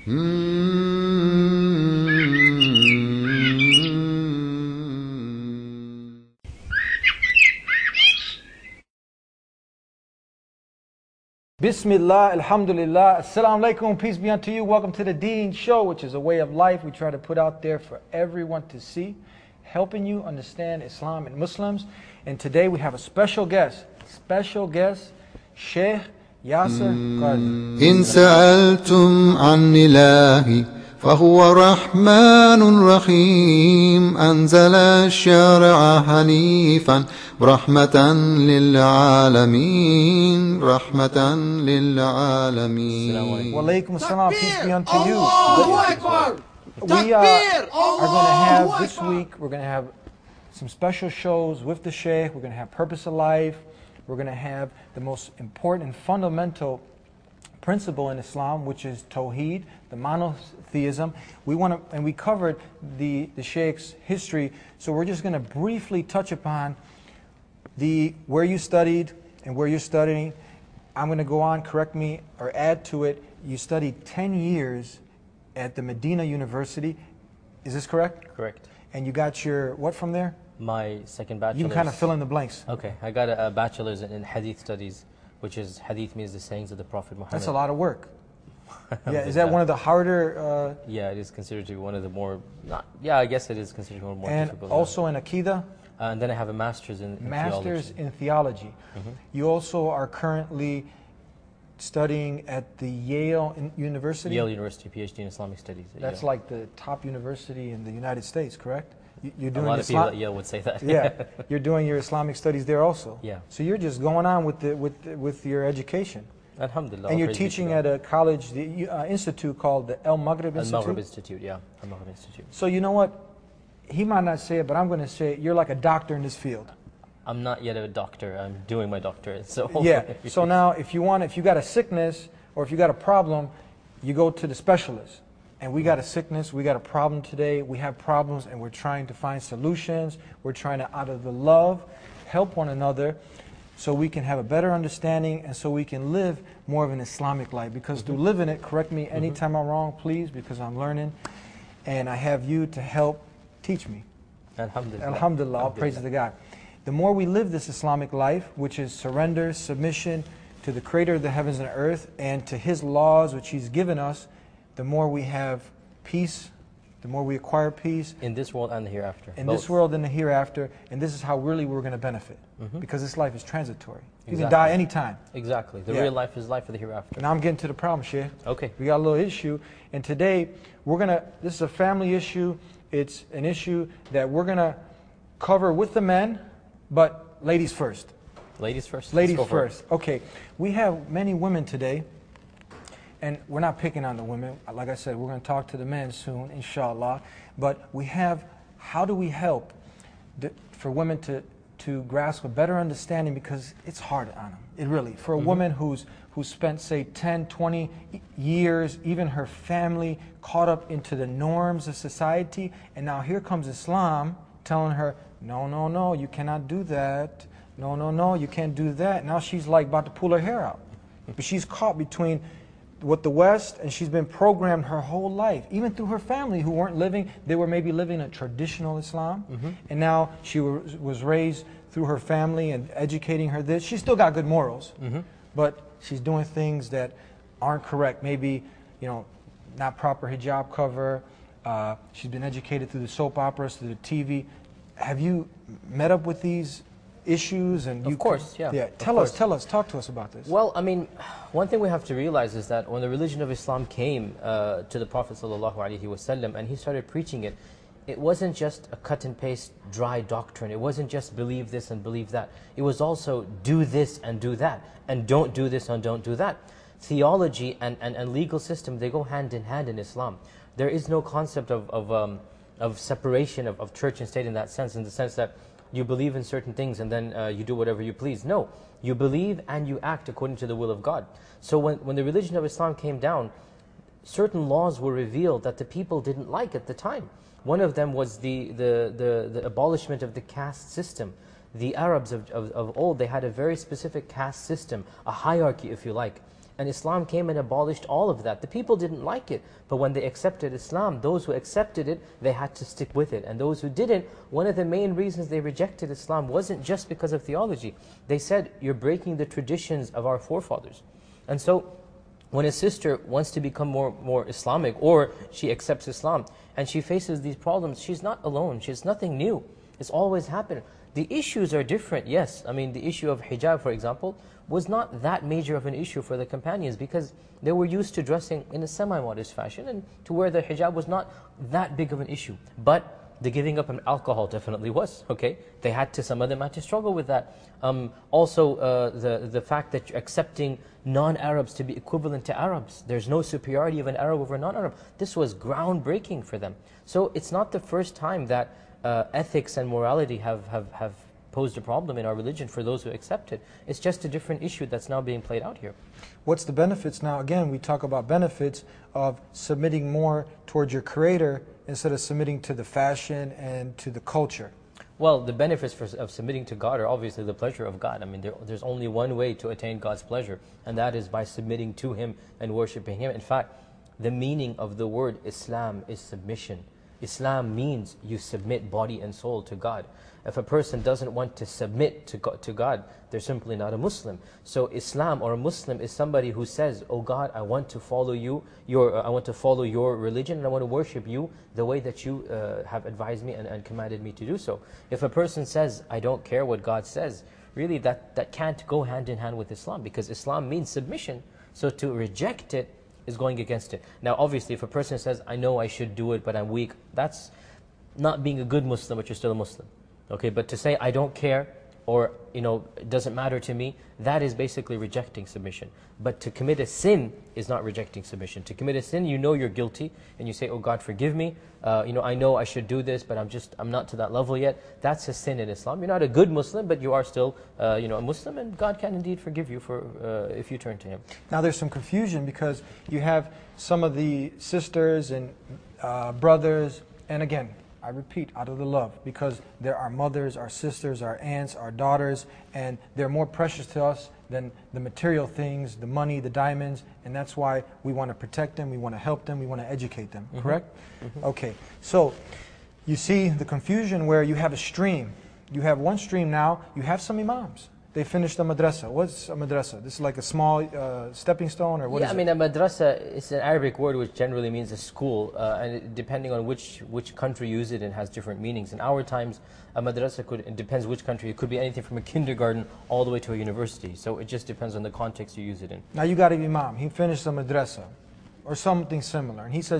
Bismillah, alhamdulillah, assalamu alaikum, peace be unto you. Welcome to the Deen Show, which is a way of life we try to put out there for everyone to see, helping you understand Islam and Muslims. And today we have a special guest, Sheikh Yaasir Qadhi. إن سألتم عن إلهي فهو رحمن رحيم أنزل الشرع حنيفا رحمة للعالمين رحمة للعالمين. Wa alaikum assalam, peace be unto you. We are going to have this week, we're going to have some special shows with the Sheikh. We're going to have Purpose of Life. We're going to have the most important and fundamental principle in Islam, which is Tawheed, the monotheism. We covered the Sheikh's history, so we're just going to briefly touch upon where you studied and where you're studying. I'm going to go on, correct me, or add to it. You studied 10 years at the Medina University. Is this correct? Correct. And you got your, what from there? My second bachelor's. You can kind of fill in the blanks. Okay, I got a bachelor's in Hadith Studies, which is, Hadith means the sayings of the Prophet Muhammad. That's a lot of work. Yeah, is that one of the harder? Yeah, it is considered to be one of the more, I guess it is considered one of the more difficult. And also in Aqidah? And then I have a master's in theology. Master's in theology. You also are currently studying at the Yale University? Yale University, PhD in Islamic Studies. That's like the top university in the United States, correct? You're doing a lot of people at Yale would say that. Yeah, you're doing your Islamic studies there also. Yeah. So you're just going on with your education. Alhamdulillah. And you're teaching at a college, the institute called the Al Maghrib Institute? Al Maghrib Institute, yeah. Al Maghrib Institute. So you know what? He might not say it, but I'm going to say it. You're like a doctor in this field. I'm not yet a doctor. I'm doing my doctorate. So yeah. So now, if you got a sickness or if you got a problem, you go to the specialist. And we got a sickness, we got a problem today. We have problems, and we're trying to find solutions. We're trying to, out of the love, help one another, so we can have a better understanding, and so we can live more of an Islamic life. Because through living it, correct me anytime I'm wrong, please, because I'm learning, and I have you to help teach me. Alhamdulillah. Alhamdulillah, all praise to God. The more we live this Islamic life, which is surrender, submission to the Creator of the heavens and earth, and to His laws, which He's given us, the more we have peace, the more we acquire peace. In this world and the hereafter. In this world and the hereafter. And this is how really we're going to benefit. Because this life is transitory. Exactly. You can die anytime. Exactly. The real life is life for the hereafter. Now I'm getting to the problem, Sheikh. Okay. We got a little issue. And today, this is a family issue. It's an issue that we're going to cover with the men, but ladies first. Ladies first? Ladies first. Okay. We have many women today. And we're not picking on the women. Like I said, we're going to talk to the men soon, inshallah. But how do we help for women to grasp a better understanding, because it's hard on them. It really. For a woman who's spent, say, 10, 20 years, even her family, caught up into the norms of society, and now here comes Islam telling her, no, no, no, you cannot do that. No, no, no, you can't do that. Now she's like about to pull her hair out. But she's caught between with the West, and she's been programmed her whole life, even through her family who weren't living, they were maybe living a traditional Islam, and now she was raised through her family and educating her this. She's still got good morals, but she's doing things that aren't correct. Maybe, not proper hijab cover. She's been educated through the soap operas, through the TV. Have you met up with these issues? And of course, yeah. Yeah. Tell us, talk to us about this. Well, I mean, one thing we have to realize is that when the religion of Islam came to the Prophet ﷺ and he started preaching it, it wasn't just a cut and paste dry doctrine. It wasn't just believe this and believe that. It was also do this and do that, and don't do this and don't do that. Theology and legal system, they go hand in hand in Islam. There is no concept of separation of church and state in the sense that you believe in certain things and then you do whatever you please. No, you believe and you act according to the will of God. So when the religion of Islam came down, certain laws were revealed that the people didn't like at the time. One of them was the abolishment of the caste system. The Arabs of old, they had a very specific caste system, a hierarchy if you like. And Islam came and abolished all of that. The people didn't like it, but when they accepted Islam, those who accepted it, they had to stick with it. And those who didn't, one of the main reasons they rejected Islam wasn't just because of theology. They said, you're breaking the traditions of our forefathers. And so, when a sister wants to become more Islamic, or she accepts Islam, and she faces these problems, she's not alone. She's nothing new. It's always happened. The issues are different, yes. I mean, the issue of hijab, for example, was not that major of an issue for the companions because they were used to dressing in a semi-modest fashion, and to wear the hijab was not that big of an issue. But the giving up of alcohol definitely was, okay? Some of them had to struggle with that. Also, the fact that you're accepting non-Arabs to be equivalent to Arabs. There's no superiority of an Arab over a non-Arab. This was groundbreaking for them. So it's not the first time that ethics and morality have posed a problem in our religion for those who accept it. It's just a different issue that's now being played out here. What's the benefits now? Again, we talk about benefits of submitting more towards your Creator instead of submitting to the fashion and to the culture. Well, the benefits of submitting to God are obviously the pleasure of God. I mean, there's only one way to attain God's pleasure, and that is by submitting to Him and worshiping Him. In fact, the meaning of the word Islam is submission. Islam means you submit body and soul to God. If a person doesn't want to submit to God, they're simply not a Muslim. So Islam or a Muslim is somebody who says, oh God, I want to follow you, I want to follow your religion, and I want to worship you the way that you have advised me and commanded me to do so. If a person says, I don't care what God says, really that can't go hand in hand with Islam, because Islam means submission. So to reject it is going against it. Now obviously if a person says, I know I should do it but I'm weak, that's not being a good Muslim, but you're still a Muslim. Okay, but to say I don't care, or it doesn't matter to me, that is basically rejecting submission. But to commit a sin is not rejecting submission. To commit a sin, you're guilty, and you say, oh God, forgive me, I know I should do this, but I'm not to that level yet. That's a sin in Islam. You're not a good Muslim, but you are still a Muslim, and God can indeed forgive you if you turn to Him. Now there's some confusion because you have some of the sisters and brothers, and again, I repeat, out of the love, because they're our mothers, our sisters, our aunts, our daughters, and they're more precious to us than the material things, the money, the diamonds, and that's why we want to protect them, we want to help them, we want to educate them, correct? Okay, so you see the confusion where you have a stream. You have one stream now, you have some imams. They finished the madrasa. What's a madrasa? This is like a small stepping stone, or what is it? I mean, a madrasa is an Arabic word which generally means a school, and depending on which country you use it in has different meanings. In our times, a madrasa it depends which country, it could be anything from a kindergarten all the way to a university. So it just depends on the context you use it in. Now you got an imam, he finished the madrasa, or something similar, and he says,